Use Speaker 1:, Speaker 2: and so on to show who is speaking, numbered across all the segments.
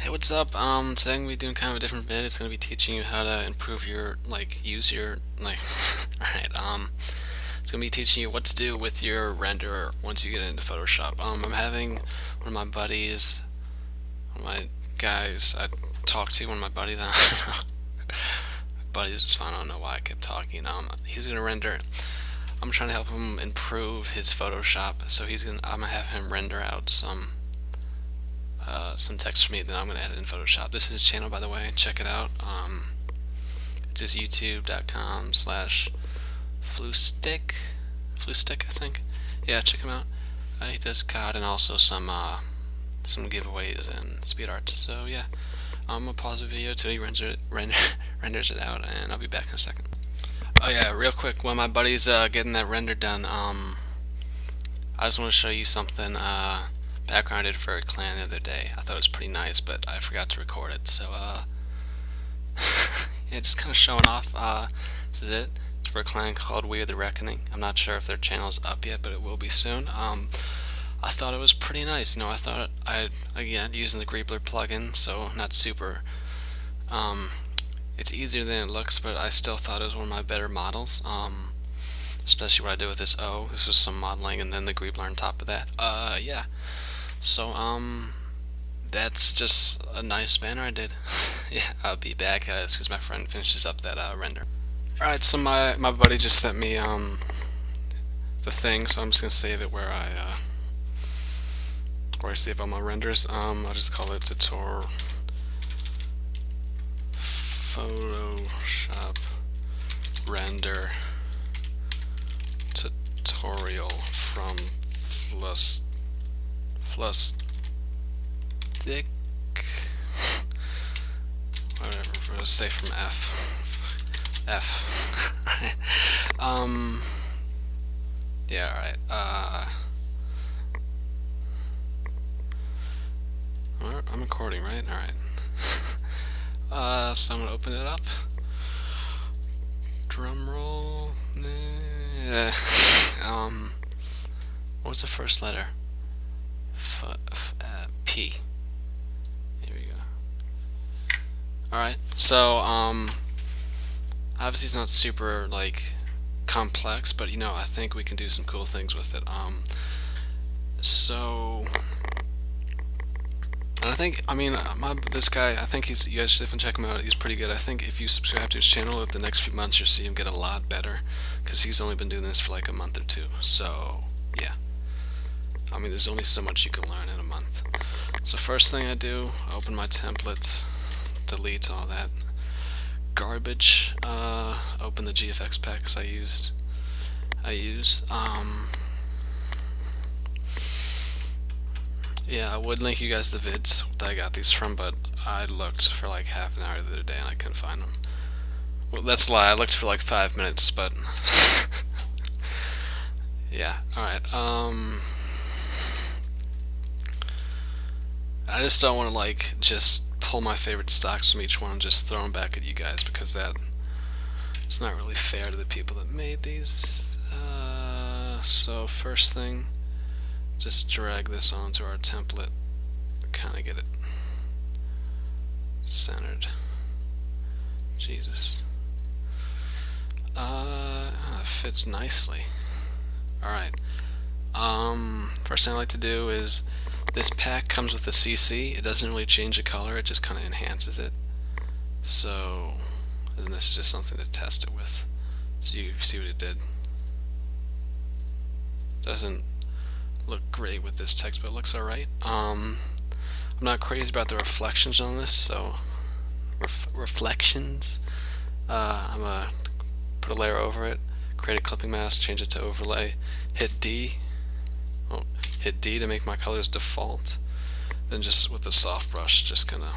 Speaker 1: Hey, what's up? Today I'm gonna be doing kind of a different vid. It's gonna be teaching you how to improve your, use your, alright, it's gonna be teaching you what to do with your renderer once you get into Photoshop. I'm having one of my buddies, one of my guys I talked to, one of my buddies, buddies is fine, I don't know why I kept talking. He's gonna render, I'm trying to help him improve his Photoshop, so I'm gonna have him render out some text for me, then I'm going to edit in Photoshop. This is his channel, by the way. Check it out. Just youtube.com/flustick, I think. Yeah, check him out. He does COD and also some giveaways and speed arts. So yeah, I'm gonna pause the video till he renders it out, and I'll be back in a second. Oh yeah, real quick, while my buddy's getting that render done, I just want to show you something. Background I did for a clan the other day. I thought it was pretty nice, but I forgot to record it. So yeah, just kind of showing off. This is it. It's for a clan called We Are the Reckoning. I'm not sure if their channel is up yet, but it will be soon. I thought it was pretty nice. You know, I thought again, using the Greebler plugin, so not super. It's easier than it looks, but I still thought it was one of my better models. Especially what I did with this O. This was some modeling, and then the Greebler on top of that. Yeah. So, that's just a nice banner I did. Yeah, I'll be back as soon as my friend finishes up that render. Alright, so my buddy just sent me the thing, so I'm just gonna save it where I save all my renders. I'll just call it Photoshop render tutorial from Flustic, whatever, we'll say from F. Yeah, alright, I'm recording, right? Alright. So I'm gonna open it up. Drum roll. Yeah. What's the first letter? P. Here we go. Alright, so, obviously it's not super, complex, but, I think we can do some cool things with it. And I think, this guy, I think you guys should definitely check him out. He's pretty good. I think if you subscribe to his channel, over the next few months, you'll see him get a lot better, because he's only been doing this for like a month or two. So, yeah. There's only so much you can learn in a month. So first thing I do, open my templates, delete all that garbage, open the GFX packs I use. Yeah, I would link you guys the vids that I got these from, but I looked for like half an hour the other day and I couldn't find them. Well, that's a lie. I looked for like 5 minutes, but yeah. Alright, I just don't want to just pull my favorite stocks from each one and just throw them back at you guys, because it's not really fair to the people that made these. So first thing, just drag this onto our template, kind of get it centered. Jesus. Fits nicely. Alright. First thing I like to do is, this pack comes with a CC. It doesn't really change the color, it just kind of enhances it. So, and this is just something to test it with. So you see what it did. Doesn't look great with this text, but it looks alright. I'm not crazy about the reflections on this, so reflections. I'm gonna put a layer over it, create a clipping mask, change it to overlay, hit D. Hit D to make my colors default. Then just with the soft brush, just gonna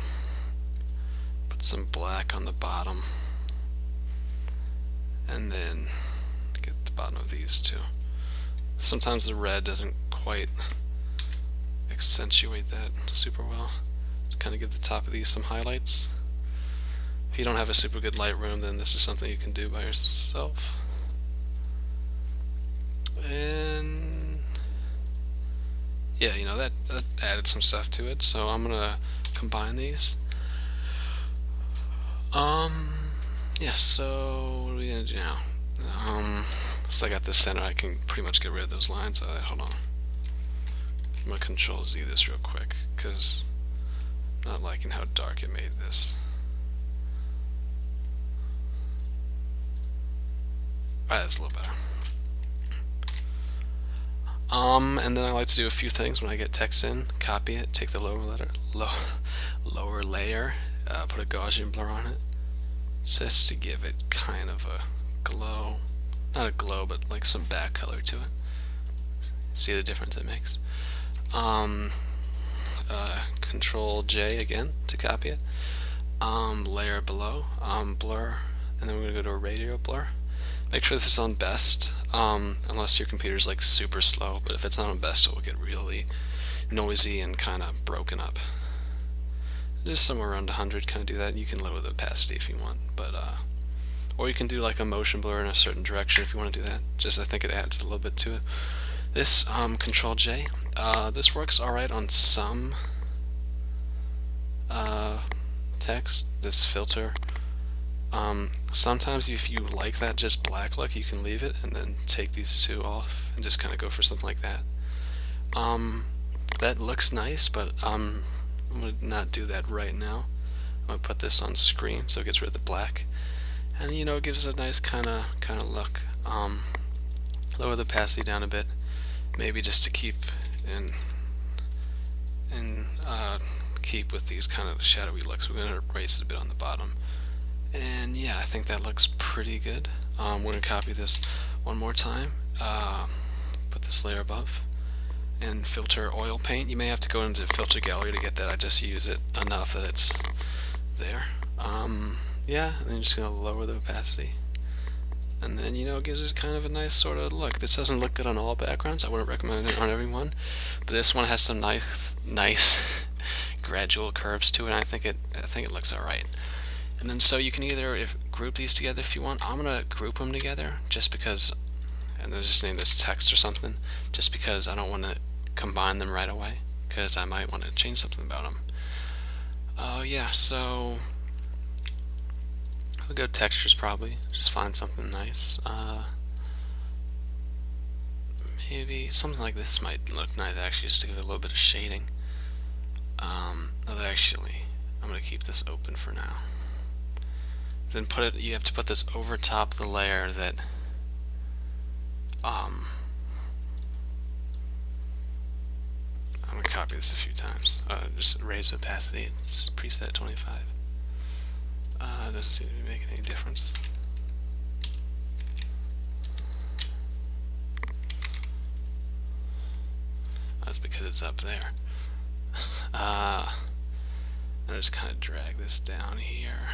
Speaker 1: put some black on the bottom, and then get the bottom of these too. Sometimes the red doesn't quite accentuate that super well. Just kind of give the top of these some highlights. If you don't have a super good Lightroom, then this is something you can do by yourself. And yeah, that added some stuff to it. So I'm gonna combine these. Yeah, so what are we gonna do now? So I got this center, I can pretty much get rid of those lines. Hold on. I'm gonna Control Z this real quick, because I'm not liking how dark it made this. Alright, that's a little better. And then I like to do a few things when I get text in. Copy it, take the lower layer, put a Gaussian blur on it, just to give it kind of a glow. Not a glow, but like some back color to it. See the difference it makes? Control J again to copy it. Layer below, blur, and then we're gonna go to a radial blur. Make sure this is on best, unless your computer's like super slow, but if it's not on best it will get really noisy and kind of broken up. Just somewhere around 100, kind of do that. You can lower the opacity if you want, but or you can do like a motion blur in a certain direction if you want to do that. Just I think it adds a little bit to it. This Control J, this works alright on some text, this filter. Sometimes if you like that just black look, you can leave it and then take these two off and just kind of go for something like that. That looks nice, but I'm going to not do that right now. I'm going to put this on screen so it gets rid of the black, and you know, it gives it a nice kind of look. Lower the opacity down a bit, maybe just to keep keep with these kind of shadowy looks. We're going to erase it a bit on the bottom. And yeah, I think that looks pretty good. I'm going to copy this one more time, put this layer above, and filter oil paint. You may have to go into filter gallery to get that. I just use it enough that it's there. Yeah, and then you're just going to lower the opacity. And then, you know, it gives us kind of a nice sort of look. This doesn't look good on all backgrounds. I wouldn't recommend it on everyone. But this one has some nice gradual curves to it, and I think it looks alright. And then so you can either group these together if you want. I'm gonna group them together just because, and I'll just name this text or something, just because I don't want to combine them right away, because I might want to change something about them. Yeah, so I'll go textures probably. Just find something nice. Maybe something like this might look nice actually, just to give it a little bit of shading. Although actually, I'm gonna keep this open for now. Then you have to put this over top the layer that I'm gonna copy this a few times. Just raise opacity. It's preset at 25. Doesn't seem to be making any difference. That's because it's up there. And I just kind of drag this down here.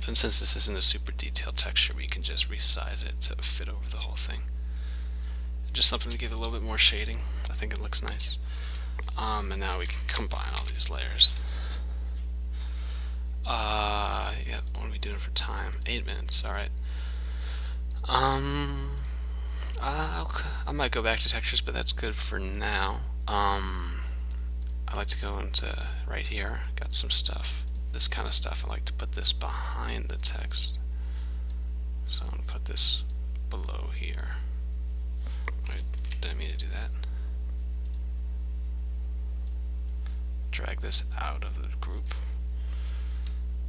Speaker 1: And since this isn't a super detailed texture, we can just resize it to fit over the whole thing. Just something to give it a little bit more shading. I think it looks nice. And now we can combine all these layers. Yeah, what are we doing for time? 8 minutes, alright. I might go back to textures, but that's good for now. I like to go into right here, got some stuff, this kind of stuff. I like to put this behind the text. So I'm going to put this below here. Wait, didn't mean to do that. Drag this out of the group.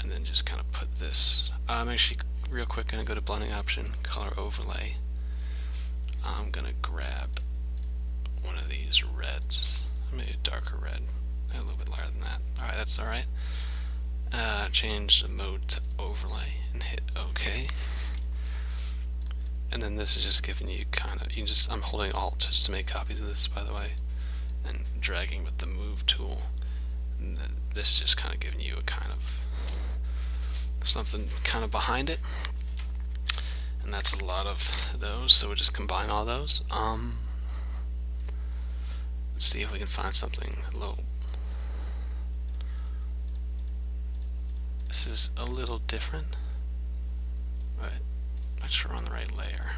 Speaker 1: And then just kind of put this. I'm actually, real quick, going to go to blending option, color overlay. I'm going to grab one of these reds. Maybe a darker red. A little bit lighter than that. Alright, that's alright. Change the mode to overlay and hit OK. And then this is just giving you kind of, I'm holding Alt just to make copies of this, by the way, and dragging with the move tool. And this is just kind of giving you a kind of something kind of behind it. And that's a lot of those, so we'll just combine all those. Let's see if we can find something a little. This is a little different. Right, make sure we're on the right layer.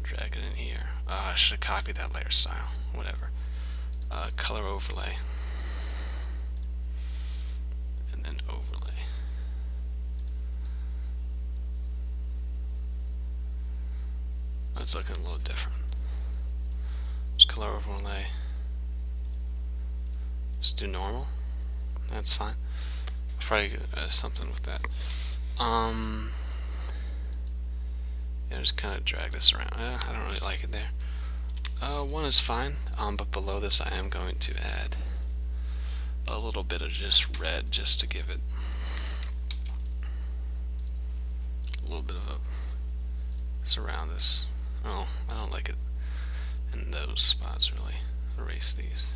Speaker 1: Drag it in here. I should have copied that layer style. Whatever. Color overlay. It's looking a little different. Just color overlay. Just do normal. That's fine. I'll probably something with that. Yeah, just kind of drag this around. I don't really like it there. 1 is fine. But below this, I am going to add a little bit of just red, just to give it a little bit of a surround this. Oh, I don't like it in those spots really. Erase these,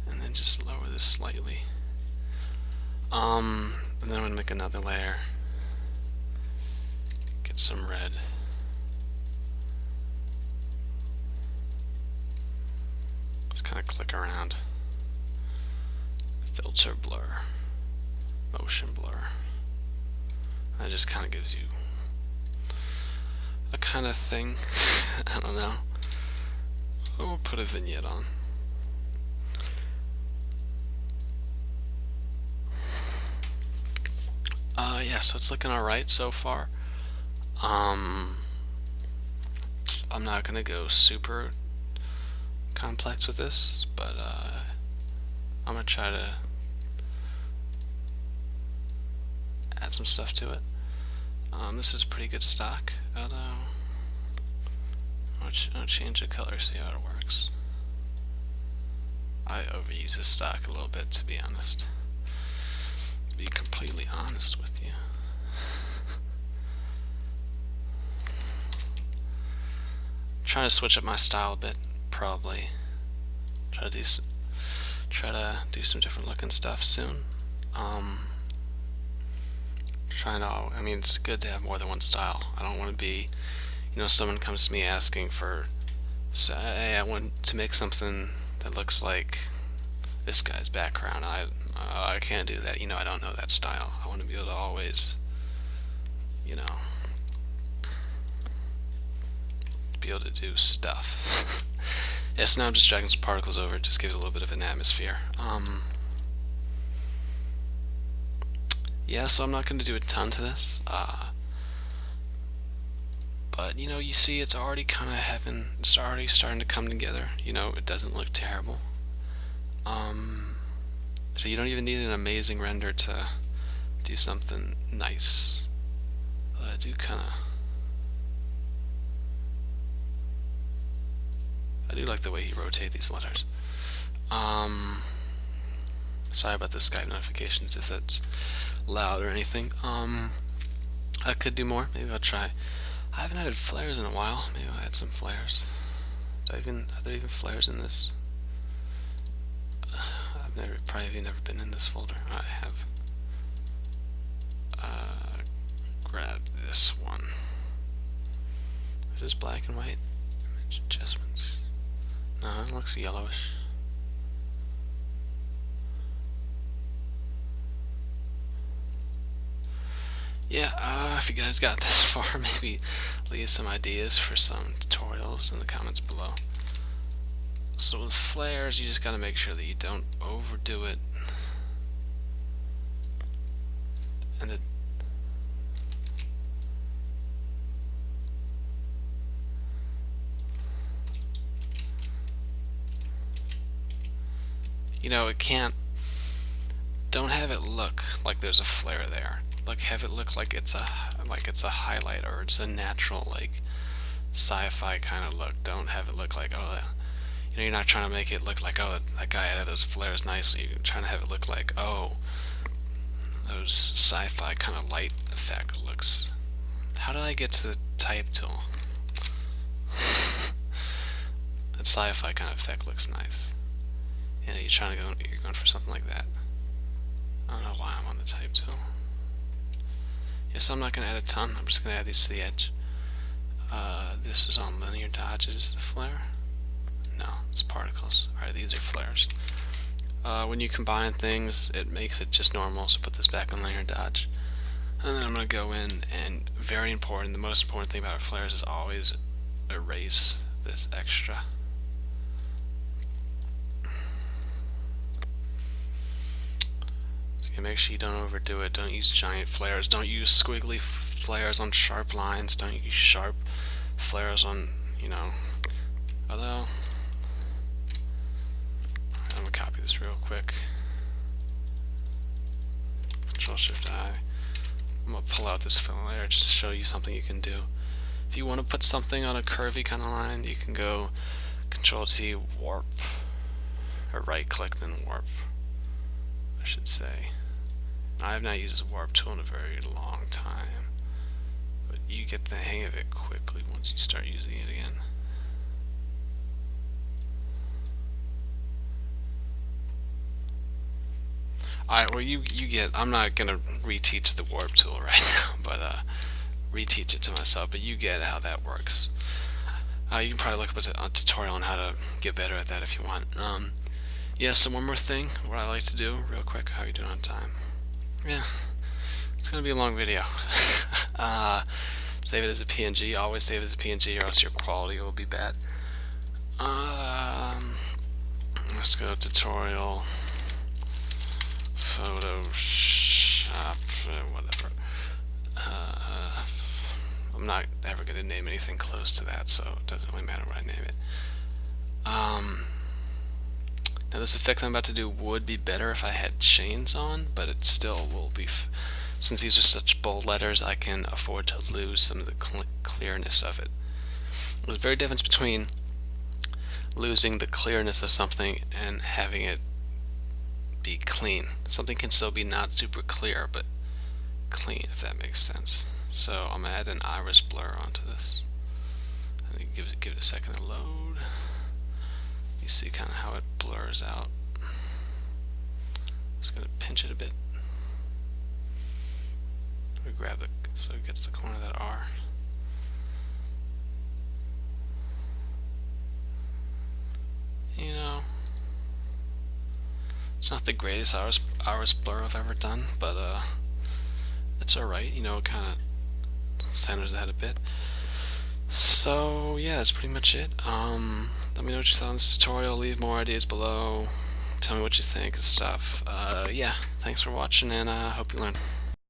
Speaker 1: and then just lower this slightly. And then I'm gonna make another layer. Get some red. Just kind of click around. Filter blur, motion blur. That just kind of gives you a kind of thing. I don't know. We'll put a vignette on. Yeah, so it's looking alright so far. I'm not gonna go super complex with this, but I'm gonna try to add some stuff to it. This is pretty good stock, although I'll change the color, see how it works. I overuse this stock a little bit, to be honest. To be completely honest with you. I'm trying to switch up my style a bit, probably. Try to do some different looking stuff soon. I mean, it's good to have more than one style. I don't want to be, someone comes to me asking for, say, hey, I want to make something that looks like this guy's background. I can't do that. I don't know that style. I want to be able to always, be able to do stuff. Yes, now I'm just dragging some particles over, just give it a little bit of an atmosphere. Yeah, so I'm not going to do a ton to this, but you see it's already kind of it's already starting to come together. It doesn't look terrible. So you don't even need an amazing render to do something nice. I do like the way he rotates these letters. Sorry about the Skype notifications if that's loud or anything. I could do more. Maybe I'll try. I haven't added flares in a while. Maybe I'll add some flares. Are there even flares in this? I've probably never been in this folder. I have. Grab this one. Is this black and white? Image adjustments. No, it looks yellowish. Yeah, if you guys got this far, maybe leave some ideas for some tutorials in the comments below. So with flares, you just gotta make sure that you don't overdo it. And don't have it look like there's a flare there. Have it look like it's a highlight, or it's a natural, like, sci-fi kind of look. Don't have it look like, oh, you're not trying to make it look like, oh, that guy added those flares nicely. You're trying to have it look like, oh, those sci-fi kind of light effect looks. How did I get to the type tool? That sci-fi kind of effect looks nice. You're going for something like that. I don't know why I'm on the type tool. Yes, I'm not going to add a ton. I'm just going to add these to the edge. This is on linear dodge. Is this a flare? No, it's particles. Alright, these are flares. When you combine things, it makes it just normal, so put this back on linear dodge. And then I'm going to go in, and very important, the most important thing about flares is always erase this extra. So make sure you don't overdo it. Don't use giant flares. Don't use squiggly flares on sharp lines. Don't use sharp flares on, although, I'm gonna copy this real quick. Control-Shift-I. I'm gonna pull out this fill layer just to show you something you can do. If you want to put something on a curvy kind of line, you can go Control-T, warp, or right-click then warp, I should say. I have not used the warp tool in a very long time, but you get the hang of it quickly once you start using it again. Alright, well you get, I'm not going to reteach the warp tool right now, but reteach it to myself, but you get how that works. You can probably look up a tutorial on how to get better at that if you want. Yeah, so one more thing, what I like to do, real quick, how are you doing on time? Yeah, it's going to be a long video. Save it as a PNG, always save it as a PNG or else your quality will be bad. Let's go to tutorial, Photoshop, whatever. I'm not ever going to name anything close to that, so it doesn't really matter what I name it. Now this effect I'm about to do would be better if I had chains on, but it still will be, since these are such bold letters, I can afford to lose some of the clearness of it. There's a very difference between losing the clearness of something and having it be clean. Something can still be not super clear, but clean, if that makes sense. So I'm going to add an iris blur onto this. And give it a second to load. You see kind of how it blurs out. Just going to pinch it a bit. We grab the, so it gets the corner of that R. You know, it's not the greatest iris blur I've ever done, but it's alright. You know, it kind of centers that a bit. So yeah, that's pretty much it. Let me know what you thought on this tutorial. Leave more ideas below. Tell me what you think and stuff. Yeah, thanks for watching, and I hope you learned.